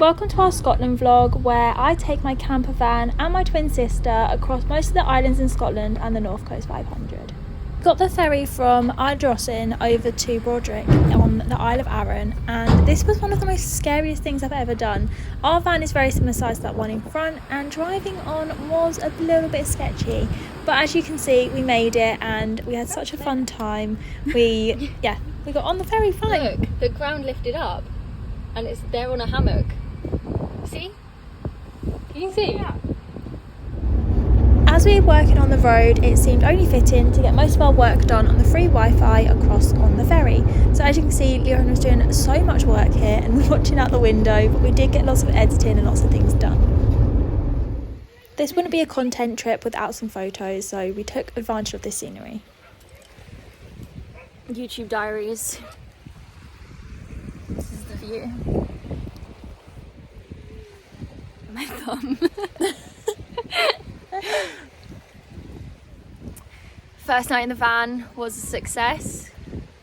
Welcome to our Scotland vlog, where I take my camper van and my twin sister across most of the islands in Scotland and the North Coast 500. We got the ferry from Ardrossan over to Broderick on the Isle of Aaran, and this was one of the most scariest things I've ever done. Our van is very similar size to that one in front, and driving on was a little bit sketchy, but as you can see, we made it and we had such a fun time. We got on the ferry fine. Look, the ground lifted up and it's there on a hammock. See? You can see? Yeah. As we were working on the road, it seemed only fitting to get most of our work done on the free Wi-Fi across on the ferry. So as you can see, Aaran was doing so much work here and watching out the window, but we did get lots of editing and lots of things done. This wouldn't be a content trip without some photos, so we took advantage of this scenery. YouTube diaries. This is the view. My thumb. First night in the van was a success,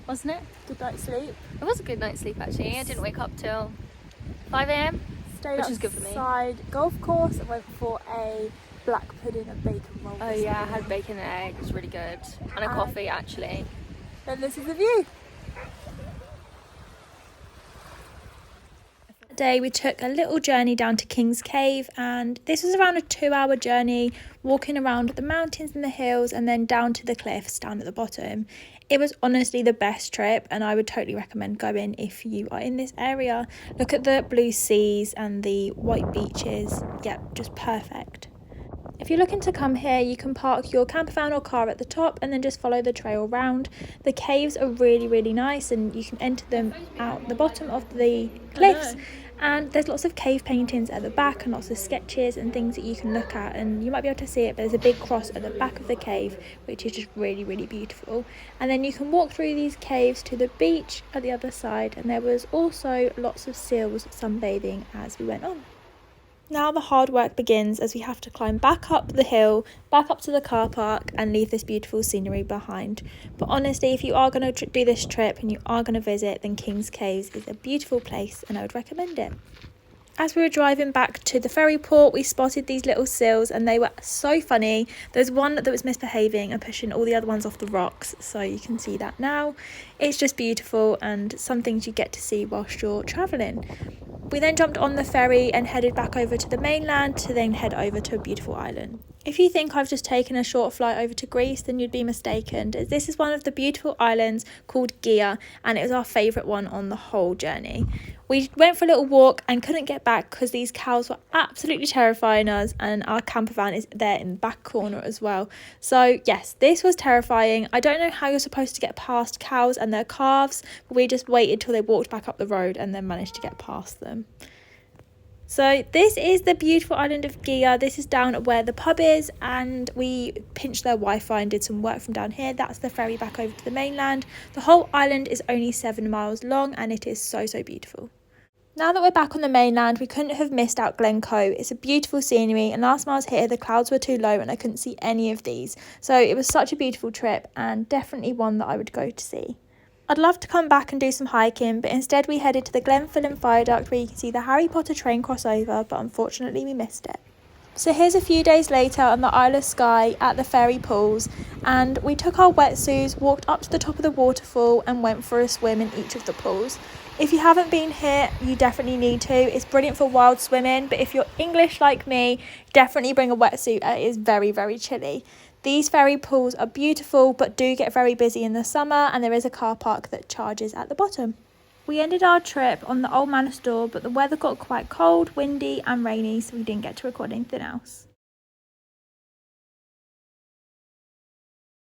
wasn't it? Good night's sleep. It was a good night's sleep actually. I didn't wake up till 5 a.m. Which is good for me. Outside golf course and went for a black pudding and bacon roll. Oh yeah, I had bacon and egg. It was really good. And a coffee actually. And this is the view. Day we took a little journey down to King's Cave, and this was around a 2-hour journey, walking around the mountains and the hills and then down to the cliffs down at the bottom. It was honestly the best trip, and I would totally recommend going if you are in this area. Look at the blue seas and the white beaches. Yeah, just perfect. If you're looking to come here, you can park your campervan or car at the top and then just follow the trail round. The caves are really nice, and you can enter them out the bottom of the cliffs. And there's lots of cave paintings at the back and lots of sketches and things that you can look at, and you might be able to see it, but there's a big cross at the back of the cave which is just really beautiful. And then you can walk through these caves to the beach at the other side, and there was also lots of seals sunbathing as we went on. Now the hard work begins, as we have to climb back up the hill, back up to the car park and leave this beautiful scenery behind. But honestly, if you are going to do this trip and you are going to visit, then King's Caves is a beautiful place and I would recommend it. As we were driving back to the ferry port, we spotted these little seals and they were so funny. There's one that was misbehaving and pushing all the other ones off the rocks, so you can see that now. It's just beautiful and some things you get to see whilst you're travelling. We then jumped on the ferry and headed back over to the mainland to then head over to a beautiful island. If you think I've just taken a short flight over to Greece, then you'd be mistaken, as this is one of the beautiful islands called Skye, and it was our favourite one on the whole journey. We went for a little walk and couldn't get back because these cows were absolutely terrifying us, and our camper van is there in the back corner as well. So yes, this was terrifying. I don't know how you're supposed to get past cows and their calves, but we just waited till they walked back up the road and then managed to get past them. So this is the beautiful island of Skye. This is down where the pub is, and we pinched their Wi-Fi and did some work from down here. That's the ferry back over to the mainland. The whole island is only 7 miles long and it is so beautiful. Now that we're back on the mainland, we couldn't have missed out Glenco. It's a beautiful scenery, and last time I was here the clouds were too low and I couldn't see any of these. So it was such a beautiful trip and definitely one that I would go to see. I'd love to come back and do some hiking, but instead we headed to the Glenfillan Viaduct where you can see the Harry Potter train crossover, but unfortunately we missed it. So here's a few days later on the Isle of Skye at the ferry pools, and we took our wetsuits, walked up to the top of the waterfall and went for a swim in each of the pools. If you haven't been here, you definitely need to. It's brilliant for wild swimming, but if you're English like me, definitely bring a wetsuit. It is very chilly. These ferry pools are beautiful, but do get very busy in the summer, and there is a car park that charges at the bottom. We ended our trip on the Old Manor Store, but the weather got quite cold, windy and rainy, so we didn't get to record anything else.